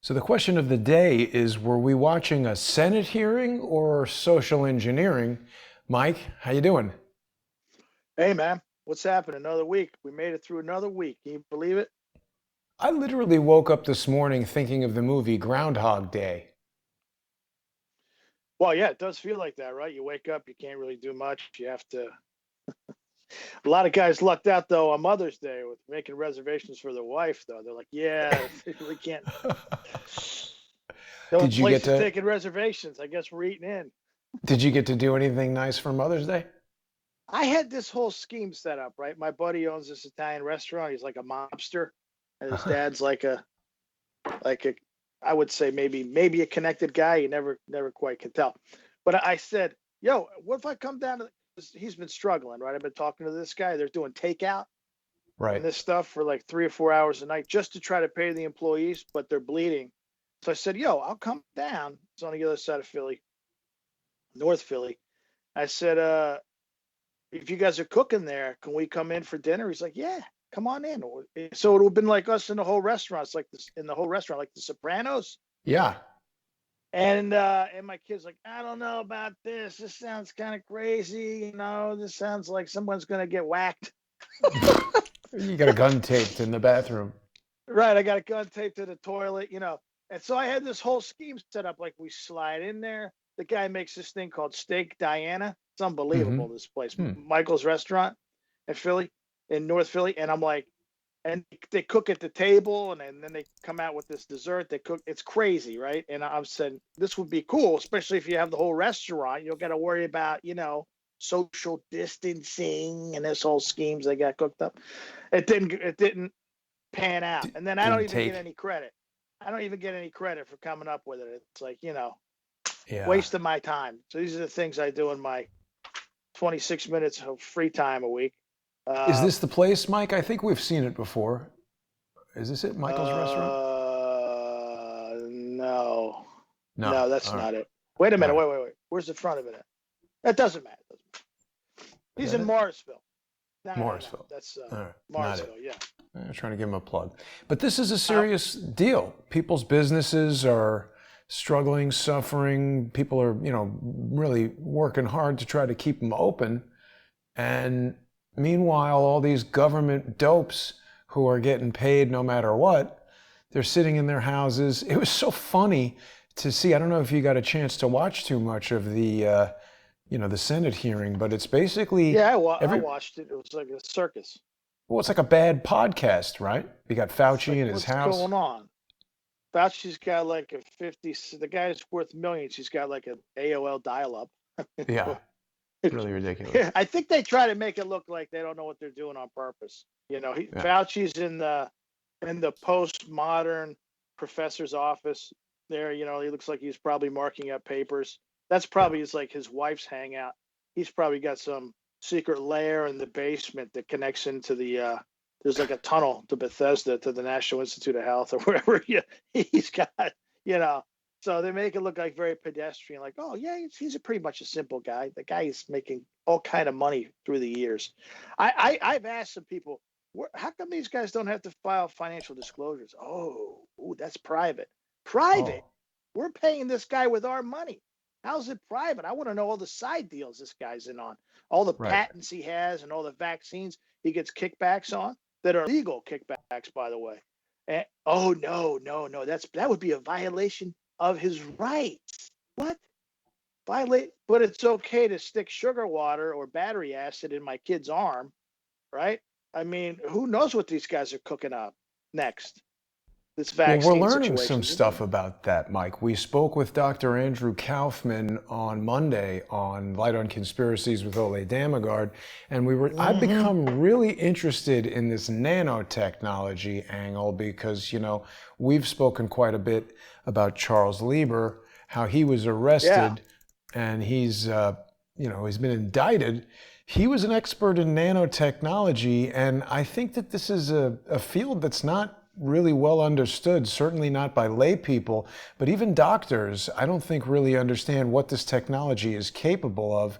So the question of the day is, were we watching a Senate hearing or social engineering? Mike, how you doing? Hey man, what's happening? Another week. We made it through another week. Can you believe it? I literally woke up this morning thinking of the movie Groundhog Day. Well, yeah, it does feel like that, right? You wake up, you can't really do much. You have to. A lot of guys lucked out though on Mother's Day with making reservations for their wife. Though they're like, yeah, we can't. No Did you get places to taking reservations. I guess we're eating in. did you get to do anything nice for Mother's Day? I had this whole scheme set up, right? My buddy owns this Italian restaurant. He's like a mobster, and his dad's like a I would say maybe a connected guy. You never quite can tell. But I said, yo, what if I come down to he's been struggling, right? I've been talking to this guy. They're doing takeout Right. and this stuff for like 3 or 4 hours a night just to try to pay the employees, but they're bleeding. So I said, yo, I'll come down. It's on the other side of Philly, North Philly. I said, if you guys are cooking there, can we come in for dinner? He's like, yeah, come on in. So it would have been like us in the whole restaurant. It's like this in the whole restaurant, like the Sopranos. Yeah. And my kid's like, I don't know about this. This sounds kind of crazy. This sounds like someone's gonna get whacked. You got a gun taped in the bathroom. Right. I got a gun taped to the toilet. And so I had this whole scheme set up. Like we slide in there. The guy makes this thing called Steak Diana. It's unbelievable, Mm-hmm. this place. Hmm. Michael's restaurant in Philly, in North Philly. And I'm like, and they cook at the table, and then they come out with this dessert. They cook. It's crazy, right? And I've said this would be cool, especially if you have the whole restaurant. You don't got to worry about social distancing and this whole schemes they got cooked up. It didn't pan out, and then I don't Didn't even take. get any credit. I don't even get any credit for coming up with it. It's like Yeah. waste of my time. So these are the things I do in my 26 minutes of free time a week. Is this the place, Mike? I think we've seen it before. Is this it, Michael's restaurant? No, No. no, that's All right. not it. Wait a All minute. right. Wait. Where's the front of it at? That doesn't matter. Is He's that in it? Morrisville. No. Morrisville. That's All right. Not it. Morrisville. Yeah. I'm trying to give him a plug. But this is a Uh, serious deal. People's businesses are struggling, suffering. People are, really working hard to try to keep them open. And meanwhile, all these government dopes who are getting paid no matter what, they're sitting in their houses. It was so funny to see. I don't know if you got a chance to watch too much of the Senate hearing, but it's basically yeah. I every, watched it. It was like a circus. well, it's like a bad podcast, right? You got It's Fauci like, in his what's house. going on? Fauci's got like a 50. The guy's worth millions. He's got like an AOL dial-up. Yeah, really ridiculous. I think they try to make it look like they don't know what they're doing on purpose. Yeah. Fauci's in the postmodern professor's office there. He looks like he's probably marking up papers. That's probably his wife's hangout. He's probably got some secret lair in the basement that connects into the there's like a tunnel to Bethesda to the National Institute of Health or wherever he's got, so they make it look like very pedestrian, like, oh yeah, he's a pretty much a simple guy. The guy is making all kind of money through the years. I've asked some people, how come these guys don't have to file financial disclosures? Oh, ooh, that's private. Private. Oh, We're paying this guy with our money. How's it private? I want to know all the side deals this guy's in on, all the right. patents he has, and all the vaccines he gets kickbacks on that are legal kickbacks, by the way. And, oh no, that would be a violation of his rights. What? Violate? But it's okay to stick sugar water or battery acid in my kid's arm, right? I mean, who knows what these guys are cooking up next? This Well, we're vaccine learning some situation. stuff about that, Mike. We spoke with Dr. Andrew Kaufman on Monday on Light on Conspiracies with Ole Damagard, and I've become really interested in this nanotechnology angle because, we've spoken quite a bit about Charles Lieber, how he was Yeah. arrested and he's been indicted. He was an expert in nanotechnology, and I think that this is a field that's not really well understood, certainly not by lay people, but even doctors, I don't think really understand what this technology is capable of.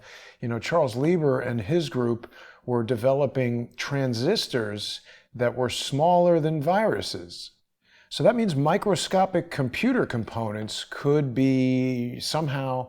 Charles Lieber and his group were developing transistors that were smaller than viruses. So that means microscopic computer components could be somehow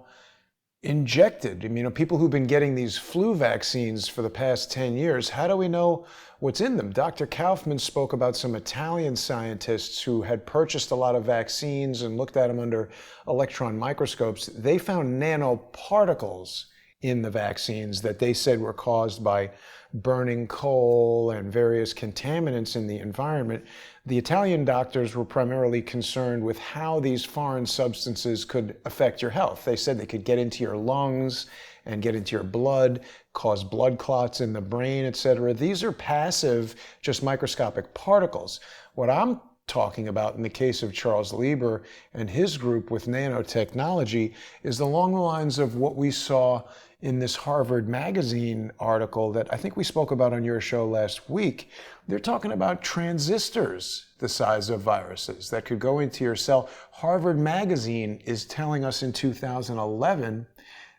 injected. I mean, people who've been getting these flu vaccines for the past 10 years, how do we know what's in them? Dr. Kaufman spoke about some Italian scientists who had purchased a lot of vaccines and looked at them under electron microscopes. They found nanoparticles in the vaccines that they said were caused by burning coal and various contaminants in the environment. The Italian doctors were primarily concerned with how these foreign substances could affect your health. They said they could get into your lungs and get into your blood, cause blood clots in the brain, etc. These are passive, just microscopic particles. What I'm talking about in the case of Charles Lieber and his group with nanotechnology is along the lines of what we saw in this Harvard Magazine article that I think we spoke about on your show last week. They're talking about transistors the size of viruses that could go into your cell. Harvard Magazine is telling us in 2011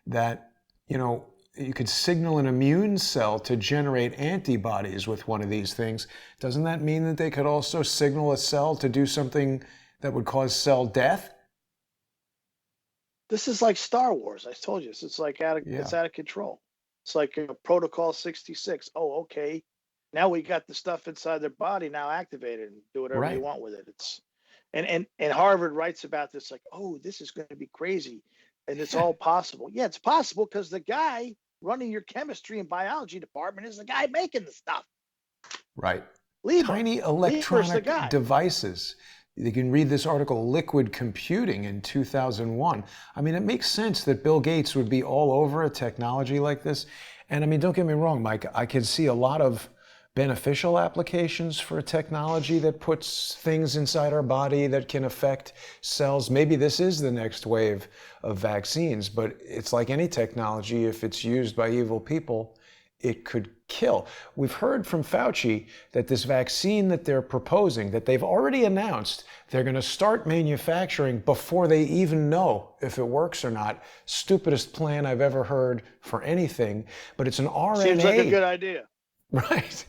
that, you could signal an immune cell to generate antibodies with one of these things. Doesn't that mean that they could also signal a cell to do something that would cause cell death? This is like Star Wars. I told you, it's like it's out of control. It's like Protocol 66. Oh, okay. Now we got the stuff inside their body now activated, and do whatever you want with it. It's and Harvard writes about this like, oh, this is going to be crazy, and it's all possible. Yeah, it's possible because the guy running your chemistry and biology department is the guy making the stuff. Right. Lieber. Tiny electronic devices. You can read this article, Liquid Computing in 2001. I mean, it makes sense that Bill Gates would be all over a technology like this. And I mean, don't get me wrong, Mike, I could see a lot of beneficial applications for technology that puts things inside our body that can affect cells. Maybe this is the next wave of vaccines, but it's like any technology, if it's used by evil people, it could kill. We've heard from Fauci that this vaccine that they're proposing, that they've already announced, they're going to start manufacturing before they even know if it works or not. Stupidest plan I've ever heard for anything, but it's an RNA. Seems like a good idea. Right.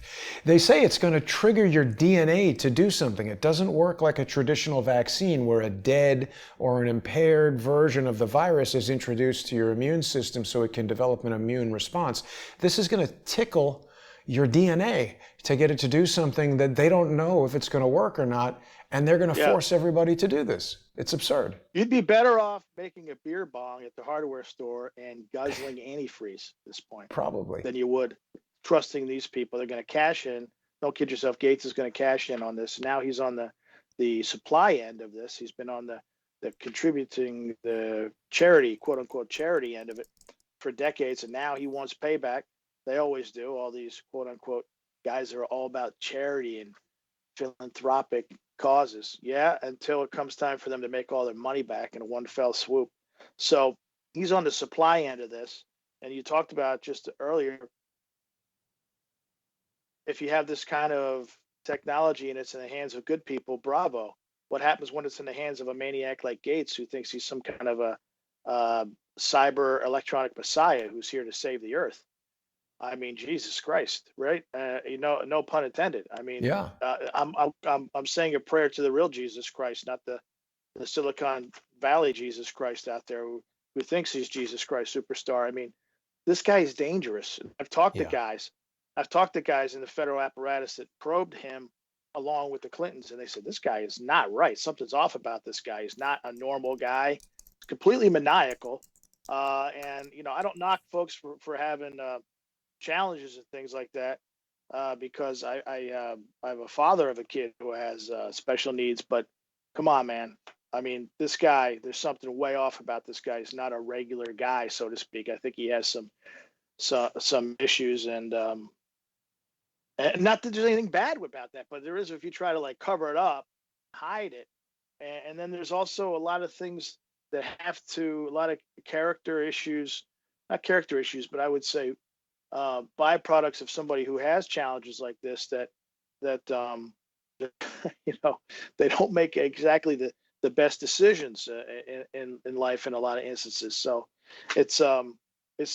They say it's going to trigger your DNA to do something. It doesn't work like a traditional vaccine where a dead or an impaired version of the virus is introduced to your immune system so it can develop an immune response. This is going to tickle your DNA to get it to do something that they don't know if it's going to work or not, and they're going to force everybody to do this. It's absurd. You'd be better off making a beer bong at the hardware store and guzzling antifreeze at this point. Probably. Than you would trusting these people. They're going to cash in. Don't kid yourself. Gates is going to cash in on this. Now he's on the supply end of this. He's been on the contributing, the charity, quote unquote, charity end of it for decades. And now he wants payback. They always do. All these quote unquote guys that are all about charity and philanthropic causes. Yeah. Until it comes time for them to make all their money back in a one fell swoop. So he's on the supply end of this. And you talked about just earlier, if you have this kind of technology and it's in the hands of good people, bravo. What happens when it's in the hands of a maniac like Gates, who thinks he's some kind of a cyber electronic messiah who's here to save the earth? I mean, Jesus Christ, right? No pun intended. I mean, I'm saying a prayer to the real Jesus Christ, not the Silicon Valley Jesus Christ out there who thinks he's Jesus Christ superstar. I mean, this guy is dangerous. I've talked to guys. I've talked to guys in the federal apparatus that probed him along with the Clintons, and they said, this guy is not right. Something's off about this guy. He's not a normal guy. He's completely maniacal. And, I don't knock folks for having challenges and things like that because I'm a father of a kid who has special needs. But come on, man. I mean, this guy, there's something way off about this guy. He's not a regular guy, so to speak. I think he has some issues, and not that there's anything bad about that, but there is if you try to like cover it up, hide it. And then there's also a lot of things that a lot of character issues, not character issues, but I would say byproducts of somebody who has challenges like this that they don't make exactly the best decisions in life in a lot of instances. So it's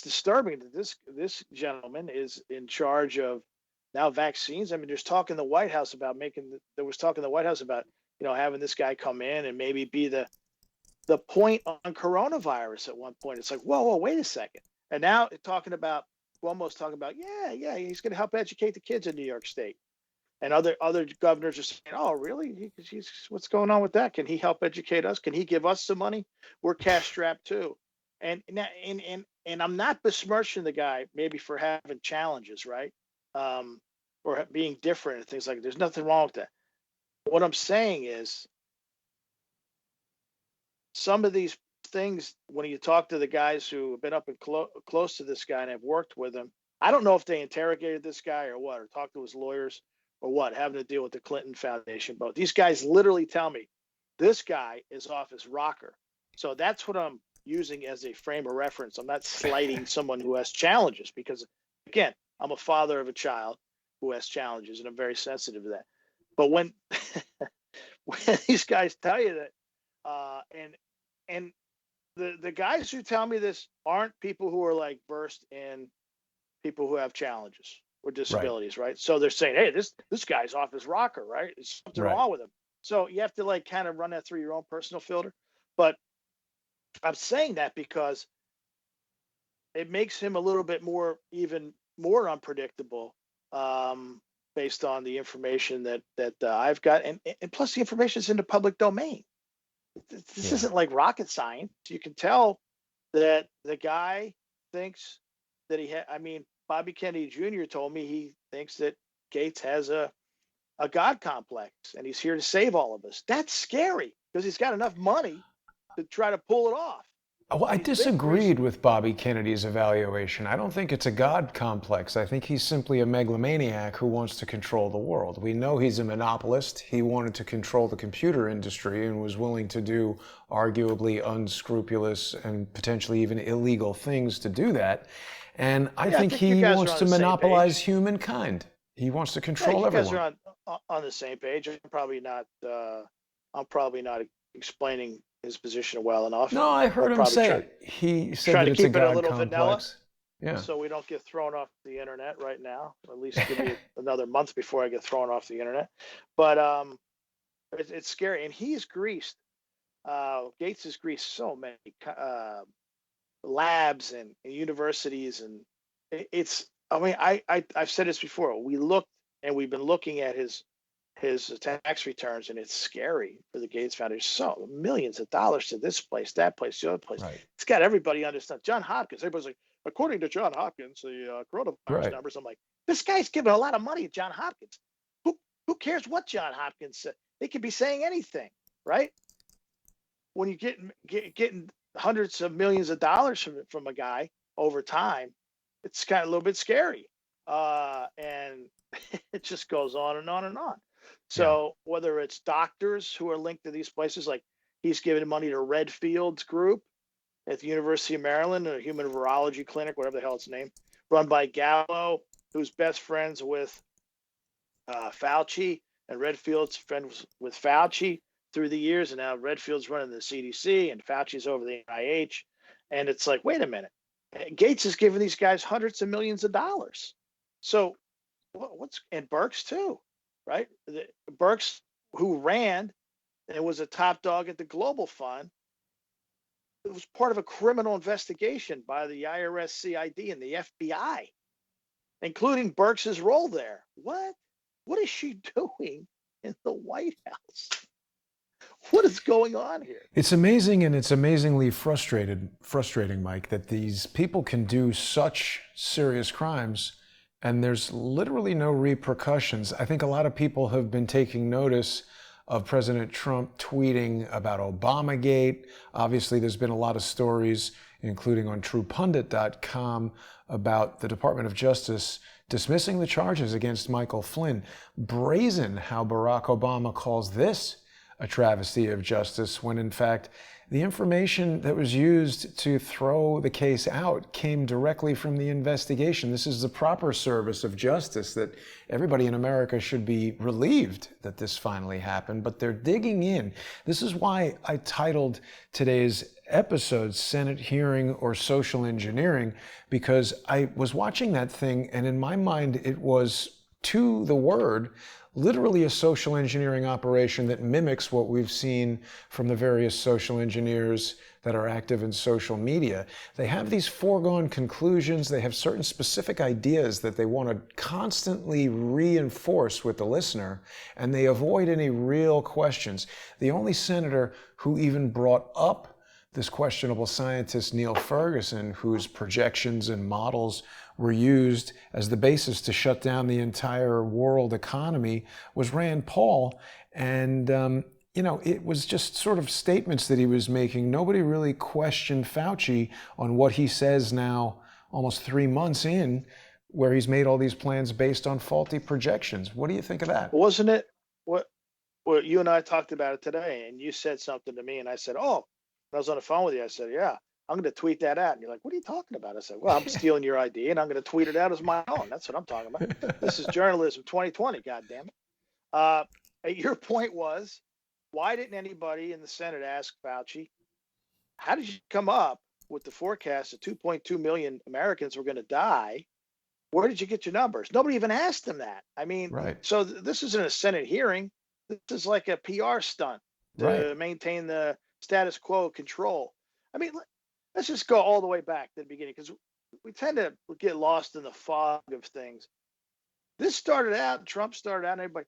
disturbing that this gentleman is in charge of now vaccines. I mean, there's talk in the White House about having this guy come in and maybe be the point on coronavirus at one point. It's like, whoa, wait a second. And now Cuomo's talking about, yeah, he's going to help educate the kids in New York State. And other governors are saying, oh, really? What's going on with that? Can he help educate us? Can he give us some money? We're cash strapped too. And I'm not besmirching the guy maybe for having challenges, right? Or being different and things like that. There's nothing wrong with that. What I'm saying is, some of these things, when you talk to the guys who have been up and close to this guy and have worked with him, I don't know if they interrogated this guy or what, or talked to his lawyers or what, having to deal with the Clinton Foundation. But these guys literally tell me this guy is off his rocker. So that's what I'm using as a frame of reference. I'm not slighting someone who has challenges, because, again, I'm a father of a child who has challenges, and I'm very sensitive to that. But when these guys tell you that, and the guys who tell me this aren't people who are like versed in people who have challenges or disabilities, right? So they're saying, hey, this guy's off his rocker, right? There's something wrong with him. So you have to like kind of run that through your own personal filter. But I'm saying that because it makes him a little bit even more unpredictable, based on the information that I've got, and plus the information is in the public domain. This isn't like rocket science. You can tell that the guy thinks that Bobby Kennedy Jr. told me he thinks that Gates has a God complex and he's here to save all of us. That's scary, because he's got enough money to try to pull it off. Well, I disagreed with Bobby Kennedy's evaluation. I don't think it's a God complex. I think he's simply a megalomaniac who wants to control the world. We know he's a monopolist. He wanted to control the computer industry and was willing to do arguably unscrupulous and potentially even illegal things to do that. And I think he wants to monopolize humankind. He wants to control everyone. You guys are on the same page. I'm probably not explaining his position well enough. No, I heard him say it. He said that it's a God complex. Yeah. So we don't get thrown off the internet right now. Or at least give me another month before I get thrown off the internet. But it's scary, and he's greased. Gates has greased so many labs and universities, and I've said this before. We've been looking at his tax returns, and it's scary for the Gates Foundation. So millions of dollars to this place, that place, the other place. Right. It's got everybody understand. John Hopkins, everybody's like, according to John Hopkins, the coronavirus numbers. I'm like, this guy's giving a lot of money to John Hopkins. Who cares what John Hopkins said? They could be saying anything, right? When you getting hundreds of millions of dollars from a guy over time, it's kind of a little bit scary. And it just goes on and on and on. So whether it's doctors who are linked to these places, like he's giving money to Redfield's group at the University of Maryland, a human virology clinic, whatever the hell it's named, run by Gallo, who's best friends with Fauci, and Redfield's friends with Fauci through the years. And now Redfield's running the CDC and Fauci's over the NIH. And it's like, wait a minute, Gates is giving these guys hundreds of millions of dollars. So and Birx too. Right? Birx, who ran and was a top dog at the Global Fund, it was part of a criminal investigation by the IRS, CID, and the FBI, including Birx's role there. What is she doing in the White House? What is going on here? It's amazing, and it's amazingly frustrating, Mike, that these people can do such serious crimes and there's literally no repercussions. I think a lot of people have been taking notice of President Trump tweeting about Obamagate. Obviously, there's been a lot of stories, including on TruePundit.com, about the Department of Justice dismissing the charges against Michael Flynn. Brazen how Barack Obama calls this a travesty of justice, when in fact, the information that was used to throw the case out came directly from the investigation. This is the proper service of justice, that everybody in America should be relieved that this finally happened, but they're digging in. This is why I titled today's episode Senate Hearing or Social Engineering, because I was watching that thing and in my mind it was, to the word, literally a social engineering operation that mimics what we've seen from the various social engineers that are active in social media. They have these foregone conclusions. They have certain specific ideas that they want to constantly reinforce with the listener, and they avoid any real questions. The only senator who even brought up this questionable scientist, Neil Ferguson, whose projections and models were used as the basis to shut down the entire world economy, was Rand Paul. And, it was just sort of statements that he was making. Nobody really questioned Fauci on what he says now, almost 3 months in, where he's made all these plans based on faulty projections. What do you think of that? Wasn't it what? Well, you and I talked about it today, and you said something to me, and I said, "Oh," when I was on the phone with you, I said, "Yeah, I'm going to tweet that out." And you're like, "What are you talking about?" I said, "Well, I'm stealing your idea, and I'm going to tweet it out as my own. That's what I'm talking about. This is journalism 2020. God damn it." Uh, your point was, why didn't anybody in the Senate ask Fauci, how did you come up with the forecast that 2.2 million Americans were going to die? Where did you get your numbers? Nobody even asked him that. I mean, Right, so this isn't a Senate hearing. This is like a PR stunt right. to maintain the status quo control. I mean, let's just go all the way back to the beginning, because we tend to get lost in the fog of things. This started out, Trump started out, and everybody,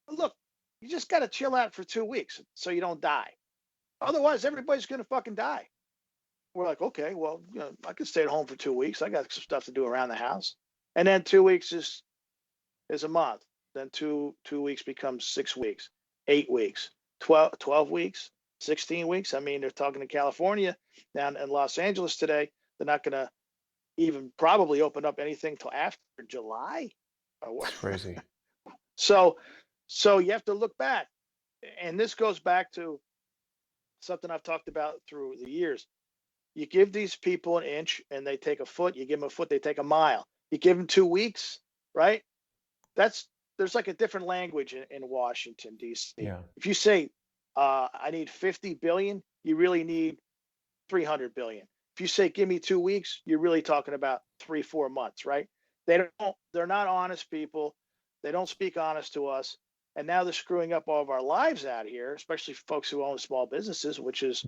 look, you just got to chill out for 2 weeks so you don't die. Otherwise, everybody's going to fucking die. We're like, okay, well, I could stay at home for 2 weeks. I got some stuff to do around the house. And then 2 weeks is a month. Then two weeks becomes 6 weeks, 8 weeks, 12 weeks, 16 weeks. I mean, they're talking to California down in Los Angeles today. They're not going to even probably open up anything till after July. It's crazy. So you have to look back. And this goes back to something I've talked about through the years. You give these people an inch and they take a foot. You give them a foot, they take a mile. You give them 2 weeks, right? There's like a different language in Washington, D.C. Yeah. If you say, I need 50 billion, you really need 300 billion. If you say, give me 2 weeks, you're really talking about 3-4 months, right? They're not honest people. They don't speak honest to us. And now they're screwing up all of our lives out here, especially folks who own small businesses, which is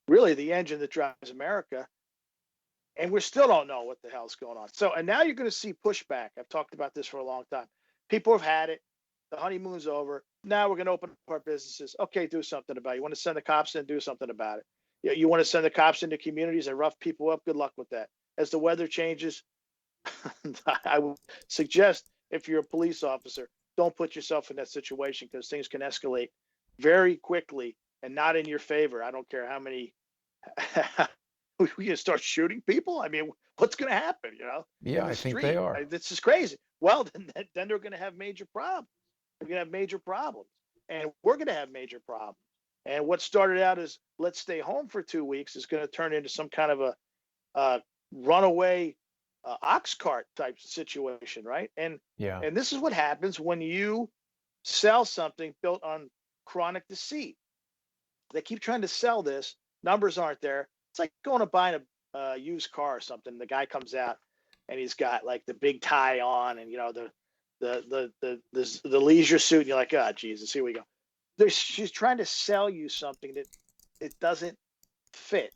really the engine that drives America. And we still don't know what the hell's going on. So, and now you're going to see pushback. I've talked about this for a long time. People have had it. The honeymoon's over. Now we're going to open up our businesses. Okay, do something about it. You want to send the cops in, do something about it. You want to send the cops into communities and rough people up, good luck with that. As the weather changes, I would suggest, if you're a police officer, don't put yourself in that situation, because things can escalate very quickly and not in your favor. I don't care how many we can start shooting people. I mean, what's going to happen? Yeah, I think they are. This is crazy. Well, then they're going to have major problems. They're going to have major problems, and we're going to have major problems. And what started out as let's stay home for 2 weeks is going to turn into some kind of a runaway ox cart type situation, right? And this is what happens when you sell something built on chronic deceit. They keep trying to sell this. Numbers aren't there. It's like going to buy a used car or something. The guy comes out and he's got like the big tie on, and the leisure suit, and you're like, oh Jesus, here we go. She's trying to sell you something that it doesn't fit,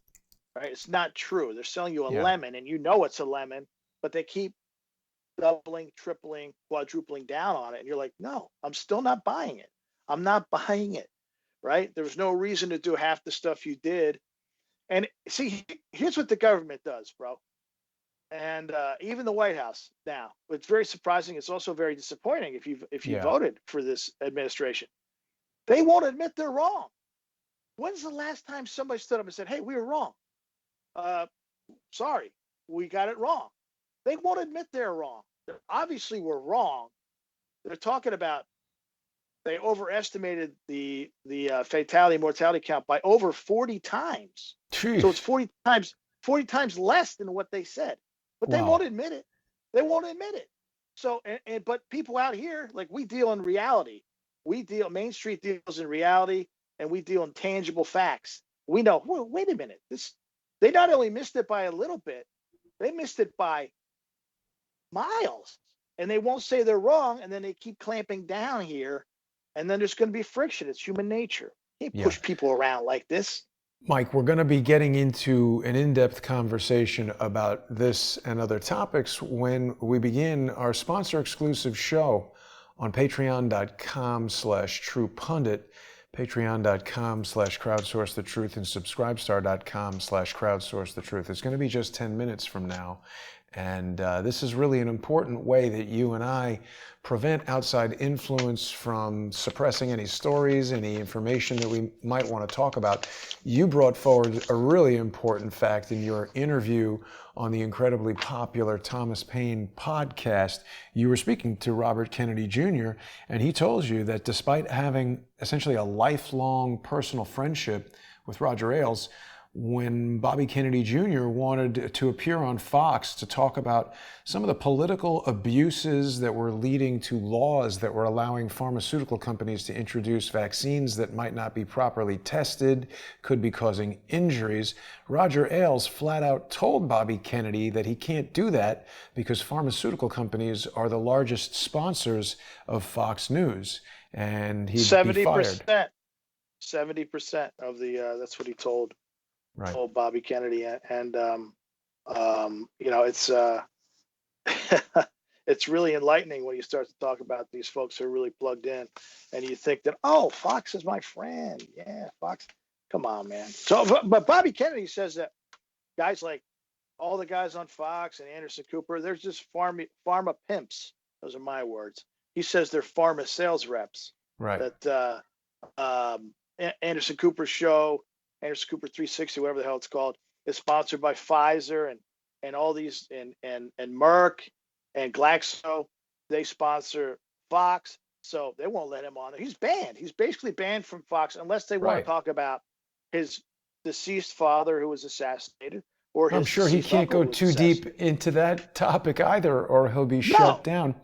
right? It's not true. They're selling you a lemon, and it's a lemon, but they keep doubling, tripling, quadrupling down on it, and you're like, no, I'm still not buying it. I'm not buying it, right? There was no reason to do half the stuff you did. And see, here's what the government does, bro. And even the White House now, it's very surprising. It's also very disappointing if you voted for this administration. They won't admit they're wrong. When's the last time somebody stood up and said, hey, we were wrong? Sorry, we got it wrong. They won't admit they're wrong. Obviously, we're wrong. They're talking about they overestimated the fatality mortality count by over 40 times. Jeez. So it's 40 times less than what they said. But they won't admit it. They won't admit it. So but people out here, like, we deal in reality. Main Street deals in reality, and we deal in tangible facts. We know, wait a minute. They not only missed it by a little bit, they missed it by miles. and they won't say they're wrong, and then they keep clamping down here, and then there's going to be friction. It's human nature. You can't push people around like this. Mike, we're going to be getting into an in-depth conversation about this and other topics when we begin our sponsor-exclusive show on patreon.com/truepundit, patreon.com/crowdsourcethetruth, and subscribestar.com/crowdsourcethetruth. It's going to be just 10 minutes from now. And this is really an important way that you and I prevent outside influence from suppressing any stories, any information that we might want to talk about. You brought forward a really important fact in your interview on the incredibly popular Thomas Paine podcast. You were speaking to Robert Kennedy Jr., and he told you that despite having essentially a lifelong personal friendship with Roger Ailes, when Bobby Kennedy Jr. wanted to appear on Fox to talk about some of the political abuses that were leading to laws that were allowing pharmaceutical companies to introduce vaccines that might not be properly tested, could be causing injuries, Roger Ailes flat out told Bobby Kennedy that he can't do that because pharmaceutical companies are the largest sponsors of Fox News, and he'd be fired. 70% of the, that's what he told. Right. Told Bobby Kennedy, and it's it's really enlightening when you start to talk about these folks who are really plugged in, and you think that, oh, Fox is my friend. Yeah, Fox. Come on, man. So, but Bobby Kennedy says that guys like all the guys on Fox and Anderson Cooper, they're just pharma pimps. Those are my words. He says they're pharma sales reps. Right. That Anderson Cooper's show, Anderson Cooper 360, whatever the hell it's called, is sponsored by Pfizer and all these and Merck and Glaxo. They sponsor Fox, so they won't let him on. He's banned. He's basically banned from Fox unless they want to talk about his deceased father who was assassinated, or his. I'm sure he can't go too deep into that topic either, or he'll be shut down.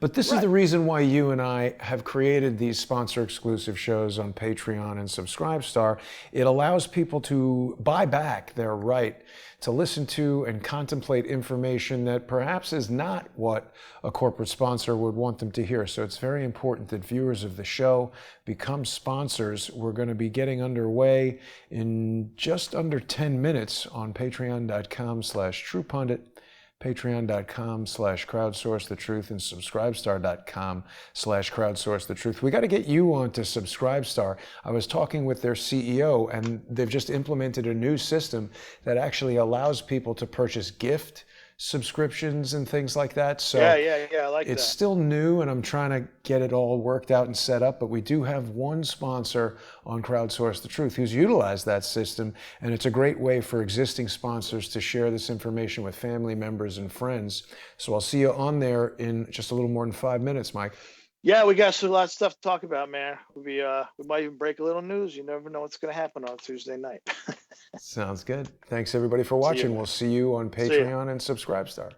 But this is the reason why you and I have created these sponsor-exclusive shows on Patreon and Subscribestar. It allows people to buy back their right to listen to and contemplate information that perhaps is not what a corporate sponsor would want them to hear. So it's very important that viewers of the show become sponsors. We're going to be getting underway in just under 10 minutes on patreon.com/truepundit, patreon.com/crowdsourcethetruth, and subscribestar.com/crowdsourcethetruth. We got to get you onto Subscribestar. I was talking with their CEO, and they've just implemented a new system that actually allows people to purchase gift subscriptions and things like that. So yeah, I like that. It's still new, and I'm trying to get it all worked out and set up, but we do have one sponsor on Crowdsource the Truth who's utilized that system, and it's a great way for existing sponsors to share this information with family members and friends. So I'll see you on there in just a little more than 5 minutes, Mike. Yeah, we got a lot of stuff to talk about, man. We might even break a little news. You never know what's going to happen on Tuesday night. Sounds good. Thanks, everybody, for watching. We'll see you on Patreon and Subscribestar.